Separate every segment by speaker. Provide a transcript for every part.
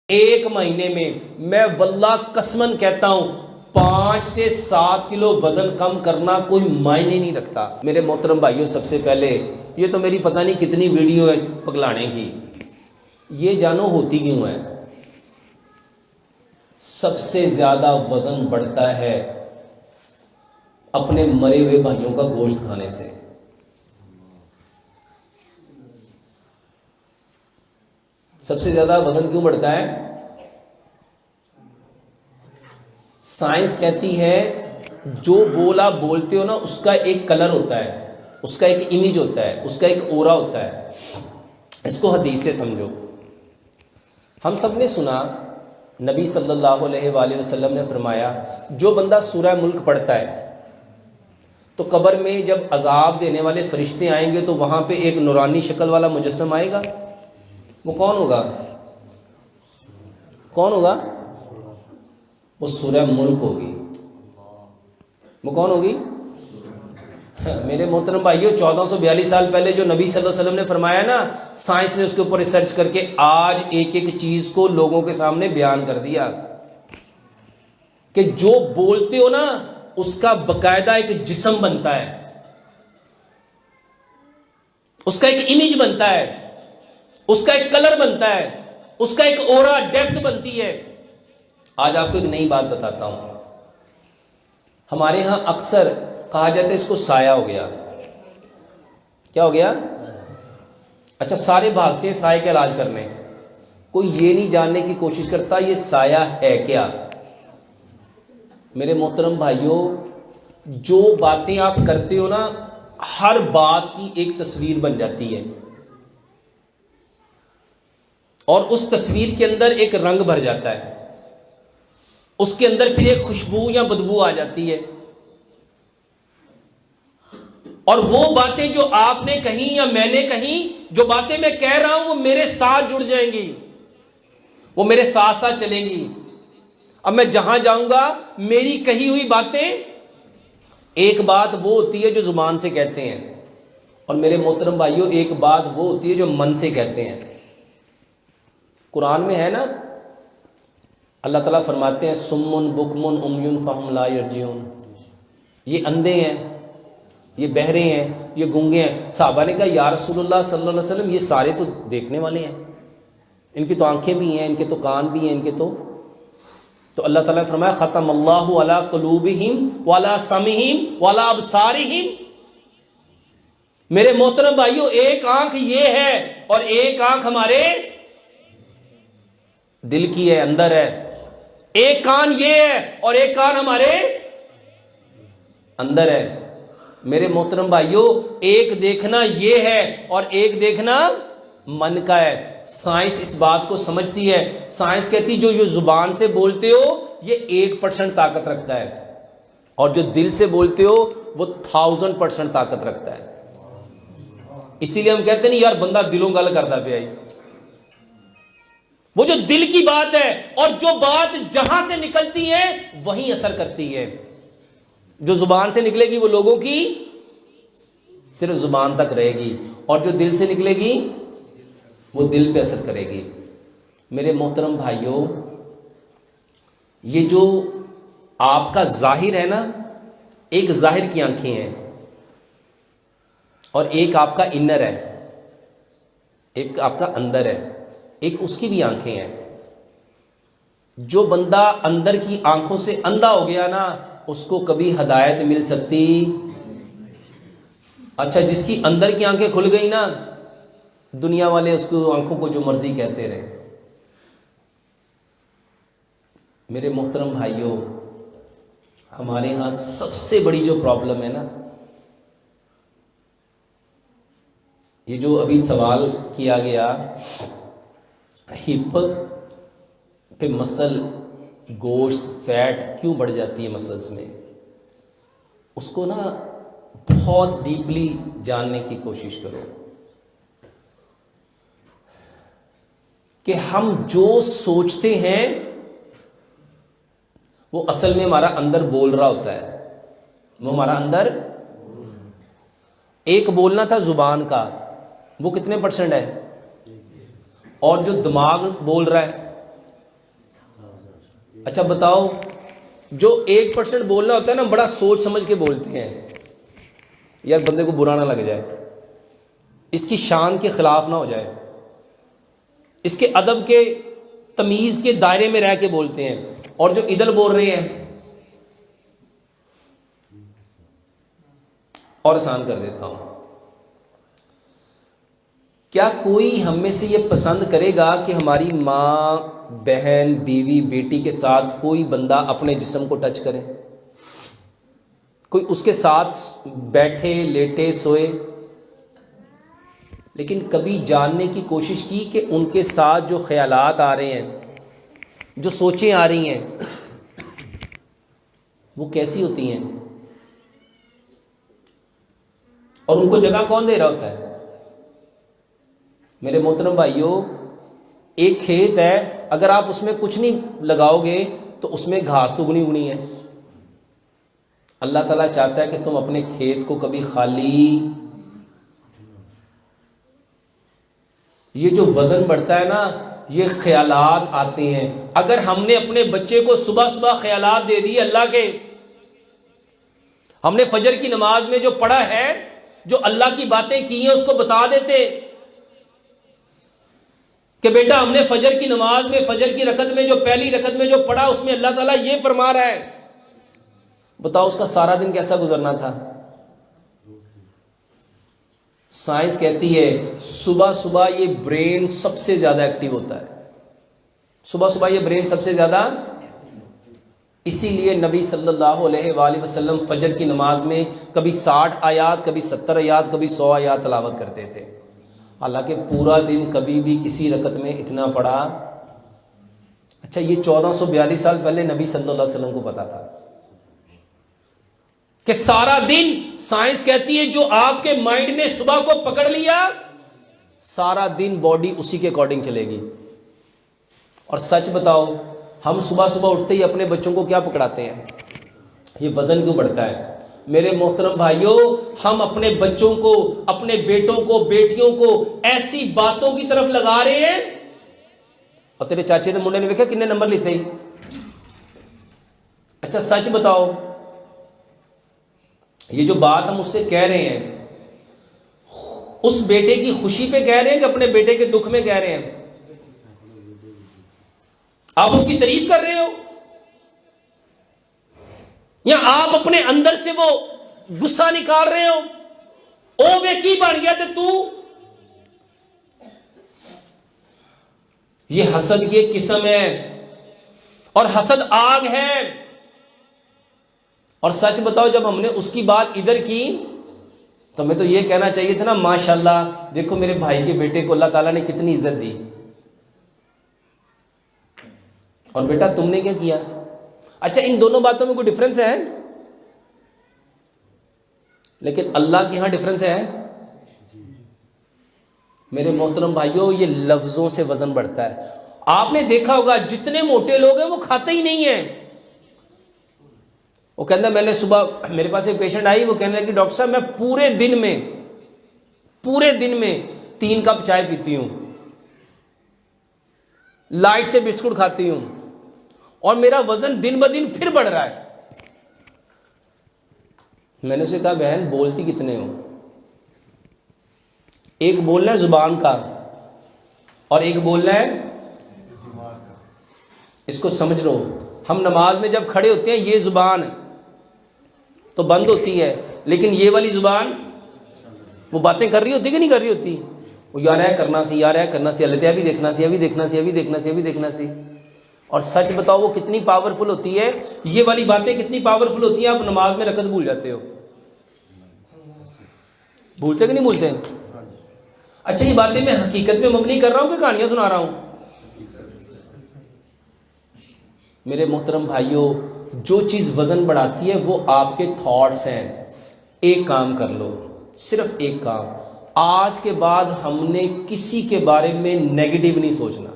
Speaker 1: ایک مہینے میں واللہ قسمن کہتا ہوں 5 سے 7 کلو وزن کم کرنا کوئی معنی نہیں رکھتا۔ میرے محترم بھائیوں، سب سے پہلے یہ تو میری پتہ نہیں کتنی ویڈیو ہے پگلانے کی، یہ جانو ہوتی کیوں ہے؟ سب سے زیادہ وزن بڑھتا ہے اپنے مرے ہوئے بھائیوں کا گوشت کھانے سے۔ سب سے زیادہ وزن کیوں بڑھتا ہے؟ سائنس کہتی ہے جو بول آپ بولتے ہو نا، اس کا ایک کلر ہوتا ہے، اس کا ایک امیج ہوتا ہے، اس کا ایک اورا ہوتا ہے۔ اس کو حدیث سے سمجھو۔ ہم سب نے سنا نبی صلی اللہ علیہ وآلہ وسلم نے فرمایا، جو بندہ سورہ ملک پڑھتا ہے تو قبر میں جب عذاب دینے والے فرشتے آئیں گے تو وہاں پہ ایک نورانی شکل والا مجسم آئے گا۔ وہ کون ہوگا؟ کون ہوگا؟ وہ سورہ ملک ہوگی۔ وہ کون ہوگی؟ میرے محترم بھائیو، 1442 سال پہلے جو نبی صلی اللہ علیہ وسلم نے فرمایا نا، سائنس نے اس کے اوپر ریسرچ کر کے آج ایک ایک چیز کو لوگوں کے سامنے بیان کر دیا کہ جو بولتے ہو نا اس کا باقاعدہ ایک جسم بنتا ہے، اس کا ایک امیج بنتا ہے، اس کا ایک کلر بنتا ہے، اس کا ایک اورا ڈیپتھ بنتی ہے۔ آج آپ کو ایک نئی بات بتاتا ہوں۔ ہمارے ہاں اکثر کہا جاتا ہے اس کو سایہ ہو گیا۔ کیا ہو گیا؟ اچھا، سارے بھاگتے ہیں سایہ کا علاج کرنے، کوئی یہ نہیں جاننے کی کوشش کرتا یہ سایہ ہے کیا۔ میرے محترم بھائیوں، جو باتیں آپ کرتے ہو نا، ہر بات کی ایک تصویر بن جاتی ہے اور اس تصویر کے اندر ایک رنگ بھر جاتا ہے، اس کے اندر پھر ایک خوشبو یا بدبو آ جاتی ہے، اور وہ باتیں جو آپ نے کہیں یا میں نے کہیں، جو باتیں میں کہہ رہا ہوں وہ میرے ساتھ جڑ جائیں گی، وہ میرے ساتھ ساتھ چلیں گی۔ اب میں جہاں جاؤں گا میری کہی ہوئی باتیں، ایک بات وہ ہوتی ہے جو زبان سے کہتے ہیں، اور میرے محترم بھائیوں ایک بات وہ ہوتی ہے جو من سے کہتے ہیں۔ قرآن میں ہے نا، اللہ تعالیٰ فرماتے ہیں سمن بکمن عمیٌ فہم لا یرجعون، یہ اندھے ہیں، یہ بہرے ہیں، یہ گونگے ہیں۔ صحابہ نے کہا یا رسول اللہ صلی اللہ علیہ وسلم یہ سارے تو دیکھنے والے ہیں، ان کی تو آنکھیں بھی ہیں، ان کے تو کان بھی ہیں، ان کے تو اللہ تعالیٰ نے فرمایا ختم اللہ علی قلوبہم وعلی سمعہم وعلی ابصارہم۔ میرے محترم بھائیو، ایک آنکھ یہ ہے اور ایک آنکھ ہمارے دل کی ہے، اندر ہے۔ ایک کان یہ ہے اور ایک کان ہمارے اندر ہے۔ میرے محترم بھائیو، ایک دیکھنا یہ ہے اور ایک دیکھنا من کا ہے۔ سائنس اس بات کو سمجھتی ہے۔ سائنس کہتی جو زبان سے بولتے ہو یہ 1% طاقت رکھتا ہے، اور جو دل سے بولتے ہو وہ 1000% طاقت رکھتا ہے۔ اسی لیے ہم کہتے ہیں نہیں یار بندہ دلوں گل کرتا پیا، وہ جو دل کی بات ہے، اور جو بات جہاں سے نکلتی ہے وہیں اثر کرتی ہے۔ جو زبان سے نکلے گی وہ لوگوں کی صرف زبان تک رہے گی، اور جو دل سے نکلے گی وہ دل پہ اثر کرے گی۔ میرے محترم بھائیوں، یہ جو آپ کا ظاہر ہے نا، ایک ظاہر کی آنکھیں ہیں اور ایک آپ کا انر ہے، ایک آپ کا اندر ہے، ایک اس کی بھی آنکھیں ہیں۔ جو بندہ اندر کی آنکھوں سے اندھا ہو گیا نا، اس کو کبھی ہدایت مل سکتی؟ اچھا، جس کی اندر کی آنکھیں کھل گئی نا، دنیا والے اس کو آنکھوں کو جو مرضی کہتے رہے۔ میرے محترم بھائیوں، ہمارے ہاں سب سے بڑی جو پرابلم ہے نا، یہ جو ابھی سوال کیا گیا ہپ پہ مسل، گوشت، فیٹ کیوں بڑھ جاتی ہے مسلس میں، اس کو نا بہت ڈیپلی جاننے کی کوشش کرو کہ ہم جو سوچتے ہیں وہ اصل میں ہمارا اندر بول رہا ہوتا ہے۔ وہ ہمارا اندر ایک بولنا تھا زبان کا، وہ کتنے % ہے؟ اور جو دماغ بول رہا ہے اچھا بتاؤ، جو 1% بولنا ہوتا ہے نا، بڑا سوچ سمجھ کے بولتے ہیں، یار بندے کو برا نہ لگ جائے، اس کی شان کے خلاف نہ ہو جائے، اس کے ادب کے تمیز کے دائرے میں رہ کے بولتے ہیں. اور جو ادھر بول رہے ہیں، اور آسان کر دیتا ہوں، کیا کوئی ہم میں سے یہ پسند کرے گا کہ ہماری ماں، بہن، بیوی، بیٹی کے ساتھ کوئی بندہ اپنے جسم کو ٹچ کرے؟ کوئی اس کے ساتھ بیٹھے، لیٹے، سوئے؟ لیکن کبھی جاننے کی کوشش کی کہ ان کے ساتھ جو خیالات آ رہے ہیں، جو سوچیں آ رہی ہیں، وہ کیسی ہوتی ہیں؟ اور ان کو جگہ کون دے رہا ہوتا ہے؟ میرے محترم بھائیوں، ایک کھیت ہے، اگر آپ اس میں کچھ نہیں لگاؤ گے تو اس میں گھاس تو اگنی اگنی ہے. اللہ تعالیٰ چاہتا ہے کہ تم اپنے کھیت کو کبھی خالی. یہ جو وزن بڑھتا ہے نا، یہ خیالات آتے ہیں. اگر ہم نے اپنے بچے کو صبح صبح خیالات دے دی اللہ کے، ہم نے فجر کی نماز میں جو پڑھا ہے، جو اللہ کی باتیں کی ہیں، اس کو بتا دیتے کہ بیٹا ہم نے فجر کی نماز میں، فجر کی رکعت میں، جو پہلی رکعت میں جو پڑھا، اس میں اللہ تعالیٰ یہ فرما رہا ہے. بتاؤ اس کا سارا دن کیسا گزرنا تھا؟ سائنس کہتی ہے صبح صبح یہ برین سب سے زیادہ ایکٹیو ہوتا ہے. صبح صبح یہ برین سب سے زیادہ، اسی لیے نبی صلی اللہ علیہ وآلہ وسلم فجر کی نماز میں کبھی 60 آیات، کبھی 70 آیات، کبھی 100 آیات تلاوت کرتے تھے. حالانکہ پورا دن کبھی بھی کسی رکعت میں اتنا پڑھا. اچھا یہ 1442 سال پہلے نبی صلی اللہ علیہ وسلم کو پتا تھا کہ سارا دن، سائنس کہتی ہے جو آپ کے مائنڈ نے صبح کو پکڑ لیا، سارا دن باڈی اسی کے اکارڈنگ چلے گی. اور سچ بتاؤ، ہم صبح صبح اٹھتے ہی اپنے بچوں کو کیا پکڑاتے ہیں؟ یہ وزن کیوں بڑھتا ہے؟ میرے محترم بھائیوں، ہم اپنے بچوں کو، اپنے بیٹوں کو، بیٹیوں کو ایسی باتوں کی طرف لگا رہے ہیں. اور تیرے چاچے نے، منڈے نے دیکھا کتنے نمبر لیتے ہی. اچھا سچ بتاؤ، یہ جو بات ہم اس سے کہہ رہے ہیں، اس بیٹے کی خوشی پہ کہہ رہے ہیں کہ اپنے بیٹے کے دکھ میں کہہ رہے ہیں؟ آپ اس کی تعریف کر رہے ہو، یا آپ اپنے اندر سے وہ غصہ نکال رہے ہو؟ او وے کی بن گیا تو یہ حسد کی ایک قسم ہے، اور حسد آگ ہے. اور سچ بتاؤ، جب ہم نے اس کی بات ادھر کی تو ہمیں تو یہ کہنا چاہیے تھا نا، ماشاءاللہ دیکھو میرے بھائی کے بیٹے کو اللہ تعالیٰ نے کتنی عزت دی. اور بیٹا تم نے کیا کیا؟ اچھا ان دونوں باتوں میں کوئی ڈفرنس ہے؟ لیکن اللہ کے ہاں ڈفرنس ہے. میرے محترم بھائیوں، یہ لفظوں سے وزن بڑھتا ہے. آپ نے دیکھا ہوگا جتنے موٹے لوگ ہیں وہ کھاتے ہی نہیں ہیں. وہ کہتا ہے، میں نے صبح میرے پاس ایک پیشنٹ آئی، وہ کہنے لگا کہ ڈاکٹر صاحب میں پورے دن میں 3 کپ چائے پیتی ہوں، لائٹ سے بسکٹ کھاتی ہوں، اور میرا وزن دن بدن پھر بڑھ رہا ہے. میں نے اسے کہا بہن بولتی کتنے ہو؟ ایک بولنا ہے زبان کا اور ایک بولنا ہے دماغ کا. اس کو سمجھ لو. ہم نماز میں جب کھڑے ہوتے ہیں یہ زبان تو بند ہوتی ہے، لیکن یہ والی زبان وہ باتیں کر رہی ہوتی کہ نہیں کر رہی ہوتی؟ وہ یار ہے کرنا سی، یار ہے کرنا سی، اللہ ابھی دیکھنا سی، ابھی دیکھنا سی، ابھی دیکھنا سی، ابھی دیکھنا سی. اور سچ بتاؤ وہ کتنی پاورفل ہوتی ہے، یہ والی باتیں کتنی پاورفل ہوتی ہیں. آپ نماز میں رکعت بھول جاتے ہو. بھولتے کہ نہیں بھولتے؟ اچھا یہ باتیں میں حقیقت میں مبنی کر رہا ہوں کہ کہانیاں سنا رہا ہوں؟ میرے محترم بھائیوں، جو چیز وزن بڑھاتی ہے وہ آپ کے تھاٹس ہیں. ایک کام کر لو، صرف ایک کام، آج کے بعد ہم نے کسی کے بارے میں نیگیٹو نہیں سوچنا.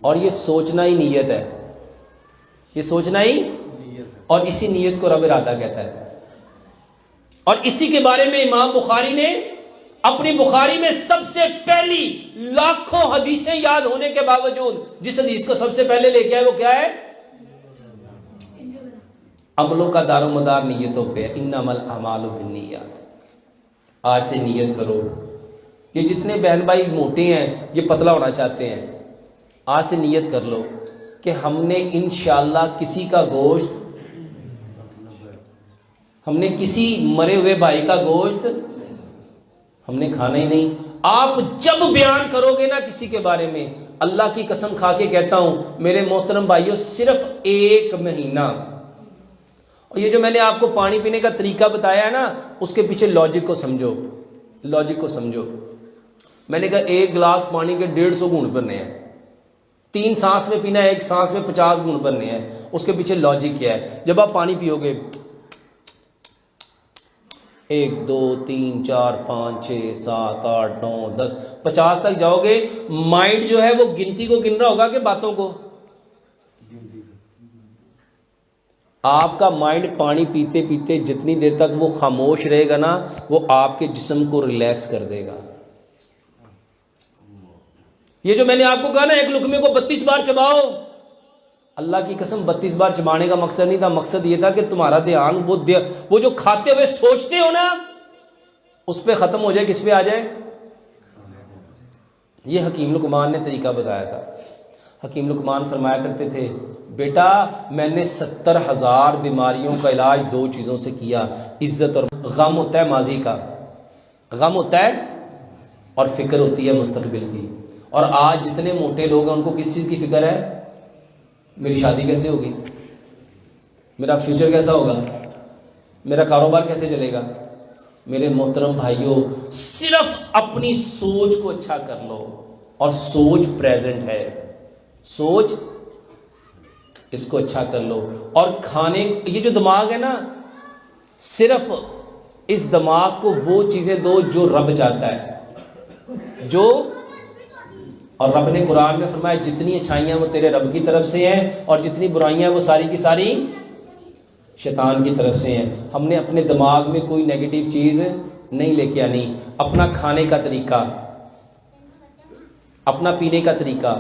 Speaker 1: اور یہ سوچنا ہی نیت ہے، یہ سوچنا ہی، اور اسی نیت کو رب ارادہ کہتا ہے. اور اسی کے بارے میں امام بخاری نے اپنی بخاری میں سب سے پہلی لاکھوں حدیثیں یاد ہونے کے باوجود جس حدیث کو سب سے پہلے لے کے آئے وہ کیا ہے؟ عملوں کا دار و مدار نیتوں پہ، انما الاعمال بالنیات۔ آج سے نیت کرو، یہ جتنے بہن بھائی موٹے ہیں یہ پتلا ہونا چاہتے ہیں، آج سے نیت کر لو کہ ہم نے انشاءاللہ کسی کا گوشت، ہم نے کسی مرے ہوئے بھائی کا گوشت ہم نے کھانا ہی نہیں۔ آپ جب بیان کرو گے نا کسی کے بارے میں، اللہ کی قسم کھا کے کہتا ہوں میرے محترم بھائیوں، صرف 1 مہینہ، اور یہ جو میں نے آپ کو پانی پینے کا طریقہ بتایا ہے نا، اس کے پیچھے لاجک کو سمجھو، لاجک کو سمجھو۔ میں نے کہا 1 گلاس پانی کے 150 گھونٹ بھرنے ہیں، 3 سانس میں پینا ہے، 1 سانس میں 50 گھونٹ بھرنے ہیں، اس کے پیچھے لاجک کیا ہے؟ جب آپ پانی پیو گے 1 2 3 4 5 6 7 8 9 10 50 تک جاؤ گے، مائنڈ جو ہے وہ گنتی کو گن رہا ہوگا کہ باتوں کو؟ آپ کا مائنڈ پانی پیتے پیتے جتنی دیر تک وہ خاموش رہے گا نا، وہ آپ کے جسم کو ریلیکس کر دے گا۔ یہ جو میں نے آپ کو کہا نا 1 لقمے کو 32 بار چباؤ، اللہ کی قسم 32 بار چبانے کا مقصد نہیں تھا، مقصد یہ تھا کہ تمہارا دھیان وہ جو کھاتے ہوئے سوچتے ہو نا اس پہ ختم ہو جائے، کس پہ آ جائے؟ یہ حکیم لقمان نے طریقہ بتایا تھا۔ حکیم لقمان فرمایا کرتے تھے بیٹا میں نے 70,000 بیماریوں کا علاج 2 چیزوں سے کیا، عزت اور غم ہوتا ہے ماضی کا، غم ہوتا ہے اور فکر ہوتی ہے مستقبل کی۔ اور آج جتنے موٹے لوگ ہیں ان کو کس چیز کی فکر ہے؟ میری شادی کیسے ہوگی، میرا فیوچر کیسا ہوگا، میرا کاروبار کیسے چلے گا۔ میرے محترم بھائیوں، صرف اپنی سوچ کو اچھا کر لو، اور سوچ پریزنٹ ہے، سوچ اس کو اچھا کر لو۔ اور کھانے، یہ جو دماغ ہے نا، صرف اس دماغ کو وہ چیزیں دو جو رب چاہتا ہے، جو، اور رب نے قرآن میں فرمایا جتنی اچھائیاں وہ تیرے رب کی طرف سے ہیں اور جتنی برائیاں وہ ساری کی ساری شیطان کی طرف سے ہیں۔ ہم نے اپنے دماغ میں کوئی نیگیٹو چیز نہیں لے کے آنی۔ اپنا کھانے کا طریقہ، اپنا پینے کا طریقہ،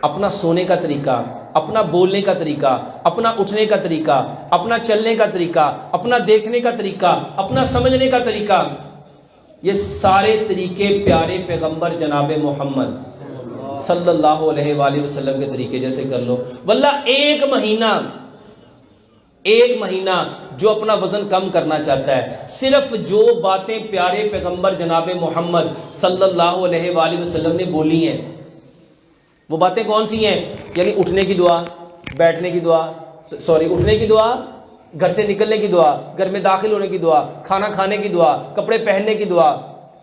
Speaker 1: اپنا سونے کا طریقہ، اپنا بولنے کا طریقہ، اپنا اٹھنے کا طریقہ، اپنا چلنے کا طریقہ، اپنا دیکھنے کا طریقہ، اپنا سمجھنے کا طریقہ، یہ سارے طریقے پیارے پیغمبر جناب محمد صلی اللہ علیہ وآلہ وسلم کے طریقے جیسے کر لو۔ واللہ 1 مہینہ جو اپنا وزن کم کرنا چاہتا ہے، صرف جو باتیں پیارے پیغمبر جناب محمد صلی اللہ علیہ وآلہ وسلم نے بولی ہیں، وہ باتیں کون سی ہیں؟ یعنی اٹھنے کی دعا، بیٹھنے کی دعا، اٹھنے کی دعا، گھر سے نکلنے کی دعا، گھر میں داخل ہونے کی دعا، کھانا کھانے کی دعا، کپڑے پہننے کی دعا،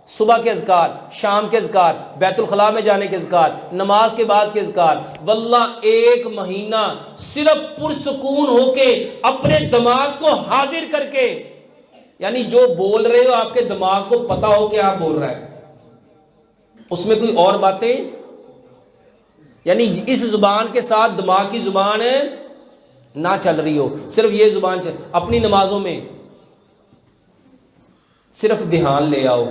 Speaker 1: صبح کے اذکار، شام کے اذکار، بیت الخلاء میں جانے کے اذکار، نماز کے بعد کے اذکار۔ واللہ 1 مہینہ صرف پرسکون ہو کے اپنے دماغ کو حاضر کر کے، یعنی جو بول رہے ہو آپ کے دماغ کو پتا ہو کہ آپ بول رہے ہیں، اس میں کوئی اور باتیں، یعنی اس زبان کے ساتھ دماغ کی زبان نہ چل رہی ہو، صرف یہ زبان چل۔ اپنی نمازوں میں صرف دھیان لے آؤ